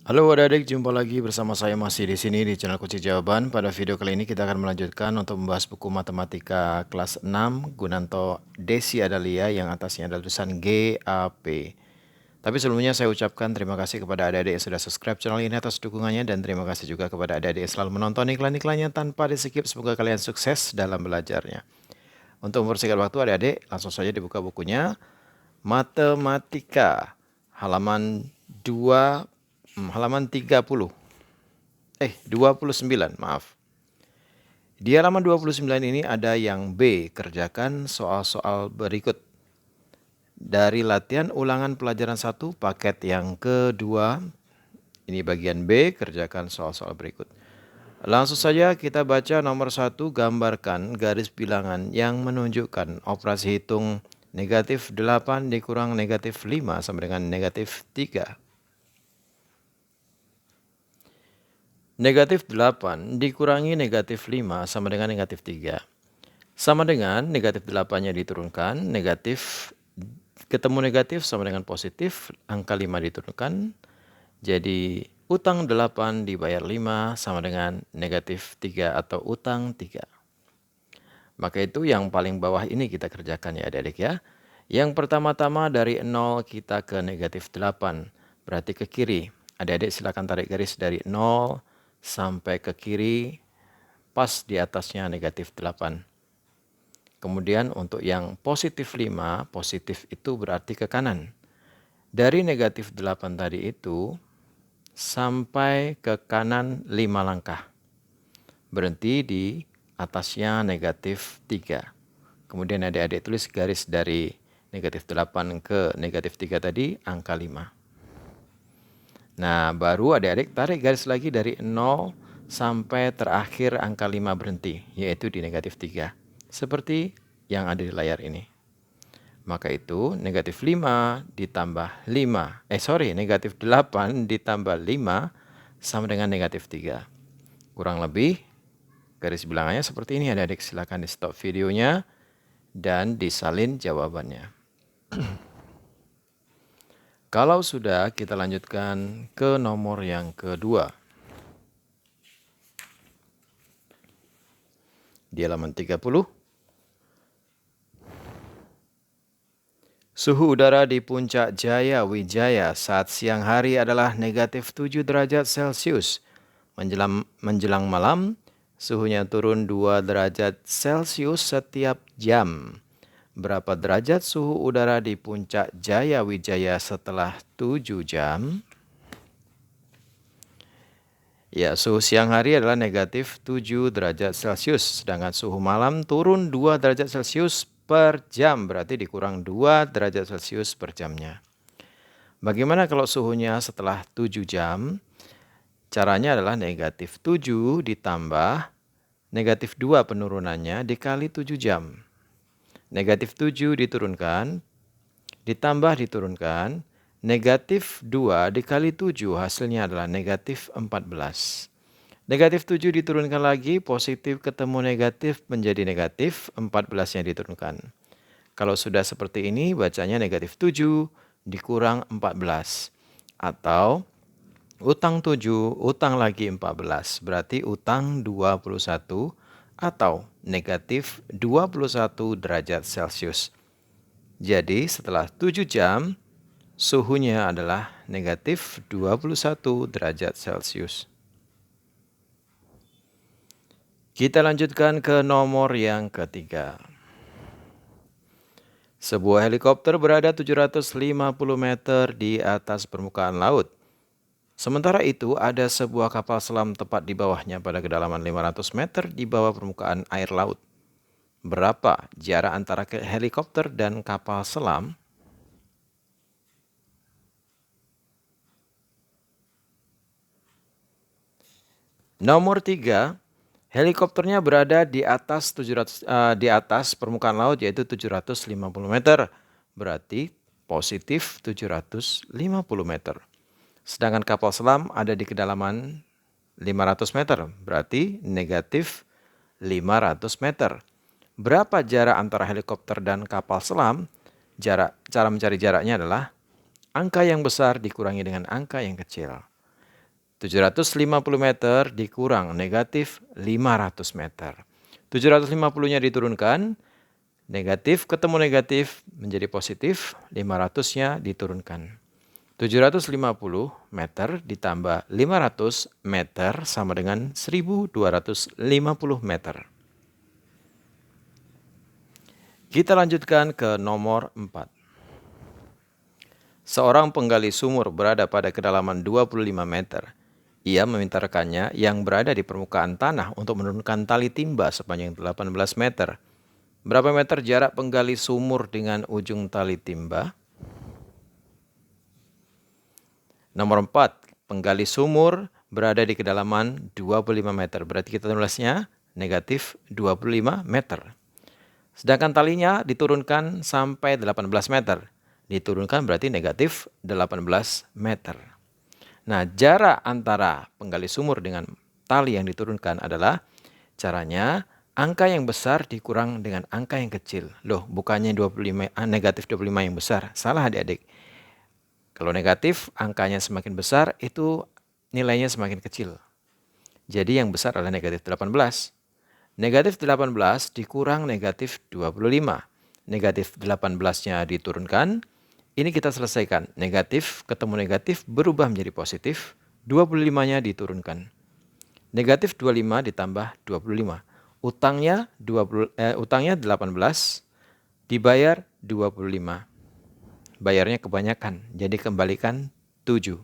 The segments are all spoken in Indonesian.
Halo adik-adik, jumpa lagi bersama saya masih di sini di channel Kunci Jawaban. Pada video kali ini kita akan melanjutkan untuk membahas buku matematika kelas 6 Gunanto Desi Adalia yang atasnya adalah tulisan GAP. Tapi sebelumnya saya ucapkan terima kasih kepada adik-adik yang sudah subscribe channel ini atas dukungannya, dan terima kasih juga kepada adik-adik yang selalu menonton iklan-iklannya tanpa di-skip. Semoga kalian sukses dalam belajarnya. Untuk mempersingkat waktu adik-adik, langsung saja dibuka bukunya. Matematika halaman 29, maaf. Di halaman 29 ini ada yang B, kerjakan soal-soal berikut. Dari latihan ulangan pelajaran 1 paket yang kedua, ini bagian B, kerjakan soal-soal berikut. Langsung saja kita baca nomor 1, gambarkan garis bilangan yang menunjukkan operasi hitung negatif 8 dikurang negatif 5 sama dengan negatif 3. Negatif 8 dikurangi negatif 5 sama dengan negatif 3. Sama dengan negatif 8-nya diturunkan, negatif ketemu negatif sama dengan positif, angka 5 diturunkan. Jadi utang 8 dibayar 5 sama dengan negatif 3 atau utang 3. Maka itu yang paling bawah ini kita kerjakan ya adik-adik ya. Yang pertama-tama dari 0 kita ke negatif 8, berarti ke kiri. Adik-adik silakan tarik garis dari 0 sampai ke kiri, pas di atasnya negatif 8. Kemudian untuk yang positif 5, positif itu berarti ke kanan. Dari negatif 8 tadi itu, sampai ke kanan 5 langkah. Berhenti di atasnya negatif 3. Kemudian adik-adik tulis garis dari negatif 8 ke negatif 3 tadi, angka 5. Nah, baru adik-adik tarik garis lagi dari 0 sampai terakhir angka 5 berhenti, yaitu di negatif 3. Seperti yang ada di layar ini. Maka itu negatif 5 ditambah 5. Negatif 8 ditambah 5 sama dengan negatif 3. Kurang lebih garis bilangannya seperti ini adik-adik. Silakan di stop videonya dan disalin jawabannya. Kalau sudah, kita lanjutkan ke nomor yang kedua. Di halaman 30. Suhu udara di Puncak Jaya Wijaya saat siang hari adalah negatif 7 derajat Celcius. Menjelang malam, suhunya turun 2 derajat Celcius setiap jam. Berapa derajat suhu udara di Puncak Jaya Wijaya setelah 7 jam? Ya, suhu siang hari adalah negatif 7 derajat Celcius, sedangkan suhu malam turun 2 derajat Celcius per jam, berarti dikurang 2 derajat Celcius per jamnya. Bagaimana kalau suhunya setelah 7 jam? Caranya adalah negatif 7 ditambah negatif 2 penurunannya dikali 7 jam. Negatif 7 diturunkan, ditambah diturunkan, negatif 2 dikali 7 hasilnya adalah negatif 14. Negatif 7 diturunkan lagi, positif ketemu negatif menjadi negatif, 14-nya diturunkan. Kalau sudah seperti ini, bacanya negatif 7 dikurang 14. Atau utang 7, utang lagi 14, berarti utang 21 atau negatif 21 derajat Celcius. Jadi setelah 7 jam, suhunya adalah negatif 21 derajat Celcius. Kita lanjutkan ke nomor yang ketiga. Sebuah helikopter berada 750 meter di atas permukaan laut. Sementara itu, ada sebuah kapal selam tepat di bawahnya pada kedalaman 500 meter di bawah permukaan air laut. Berapa jarak antara helikopter dan kapal selam? Nomor 3, helikopternya berada di atas permukaan laut, yaitu 750 meter. Berarti positif 750 meter. Sedangkan kapal selam ada di kedalaman 500 meter, berarti negatif 500 meter. Berapa jarak antara helikopter dan kapal selam? Cara mencari jaraknya adalah angka yang besar dikurangi dengan angka yang kecil. 750 meter dikurang negatif 500 meter. 750-nya diturunkan, negatif ketemu negatif menjadi positif, 500-nya diturunkan. 750 meter ditambah 500 meter sama dengan 1250 meter. Kita lanjutkan ke nomor 4. Seorang penggali sumur berada pada kedalaman 25 meter. Ia meminta rekannya yang berada di permukaan tanah untuk menurunkan tali timba sepanjang 18 meter. Berapa meter jarak penggali sumur dengan ujung tali timba? Nomor 4, penggali sumur berada di kedalaman 25 meter. Berarti kita tulisnya negatif 25 meter. Sedangkan talinya diturunkan sampai 18 meter. Diturunkan berarti negatif 18 meter. Nah, jarak antara penggali sumur dengan tali yang diturunkan adalah caranya angka yang besar dikurang dengan angka yang kecil. Loh, bukannya negatif 25 yang besar. Salah adik-adik. Kalau negatif, angkanya semakin besar, itu nilainya semakin kecil. Jadi yang besar adalah negatif 18. Negatif 18 dikurang negatif 25. Negatif 18-nya diturunkan. Ini kita selesaikan. Negatif ketemu negatif berubah menjadi positif. 25-nya diturunkan. Negatif 25 ditambah 25. Utangnya 18 dibayar 25. Bayarnya kebanyakan, jadi kembalikan 7.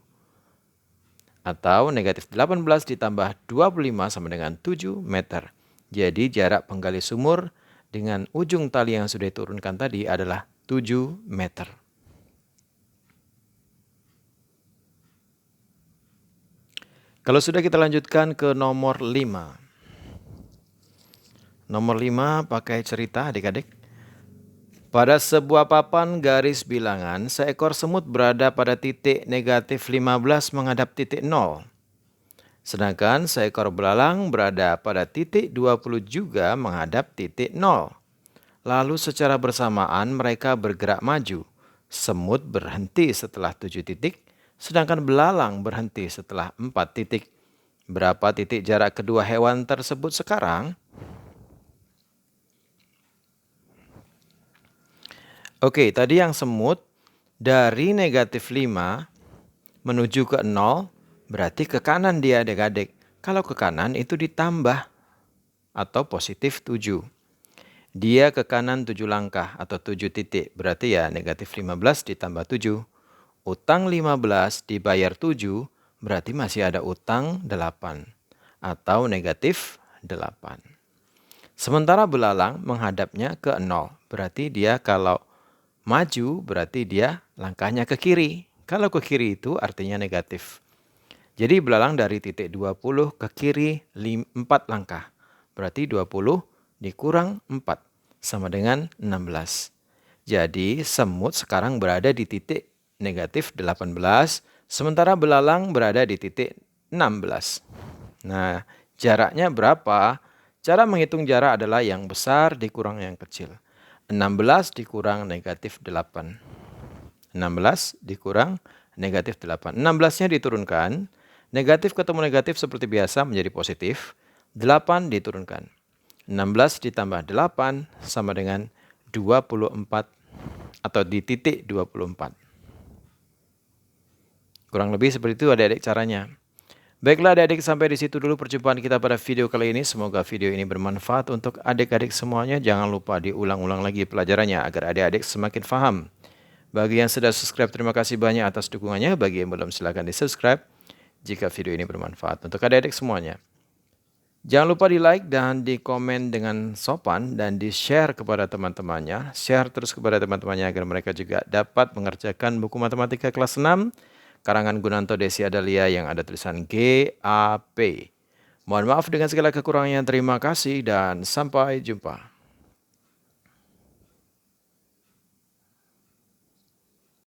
Atau negatif 18 ditambah 25 sama dengan 7 meter. Jadi jarak penggali sumur dengan ujung tali yang sudah diturunkan tadi adalah 7 meter. Kalau sudah, kita lanjutkan ke nomor 5. Nomor 5 pakai cerita adik-adik. Pada sebuah papan garis bilangan, seekor semut berada pada titik negatif 15 menghadap titik 0. Sedangkan seekor belalang berada pada titik 20 juga menghadap titik 0. Lalu secara bersamaan mereka bergerak maju. Semut berhenti setelah 7 titik, sedangkan belalang berhenti setelah 4 titik. Berapa titik jarak kedua hewan tersebut sekarang? Oke, tadi yang semut dari negatif 5 menuju ke 0, berarti ke kanan dia adik-adik. Kalau ke kanan itu ditambah atau positif 7. Dia ke kanan 7 langkah atau 7 titik, berarti ya negatif 15 ditambah 7. Utang 15 dibayar 7, berarti masih ada utang 8 atau negatif 8. Sementara belalang menghadapnya ke 0, berarti dia kalau maju berarti dia langkahnya ke kiri. Kalau ke kiri itu artinya negatif. Jadi belalang dari titik 20 ke kiri 4 langkah. Berarti 20 dikurang 4 sama dengan 16. Jadi semut sekarang berada di titik negatif 18, sementara belalang berada di titik 16. Nah, jaraknya berapa? Cara menghitung jarak adalah yang besar dikurang yang kecil. 16 dikurang negatif 8. 16 dikurang negatif 8. 16-nya diturunkan. Negatif ketemu negatif seperti biasa menjadi positif. 8 diturunkan. 16 ditambah 8 sama dengan 24 atau di titik 24. Kurang lebih seperti itu adik-adik caranya. Baiklah adik-adik, sampai di situ dulu perjumpaan kita pada video kali ini. Semoga video ini bermanfaat untuk adik-adik semuanya. Jangan lupa diulang-ulang lagi pelajarannya agar adik-adik semakin paham. Bagi yang sudah subscribe, terima kasih banyak atas dukungannya. Bagi yang belum, silakan di-subscribe jika video ini bermanfaat untuk adik-adik semuanya. Jangan lupa di-like dan di-komen dengan sopan dan di-share kepada teman-temannya. Share terus kepada teman-temannya agar mereka juga dapat mengerjakan buku matematika kelas 6 karangan Gunanto Desi Adalia yang ada tulisan GAP. Mohon maaf dengan segala kekurangannya. Terima kasih dan sampai jumpa.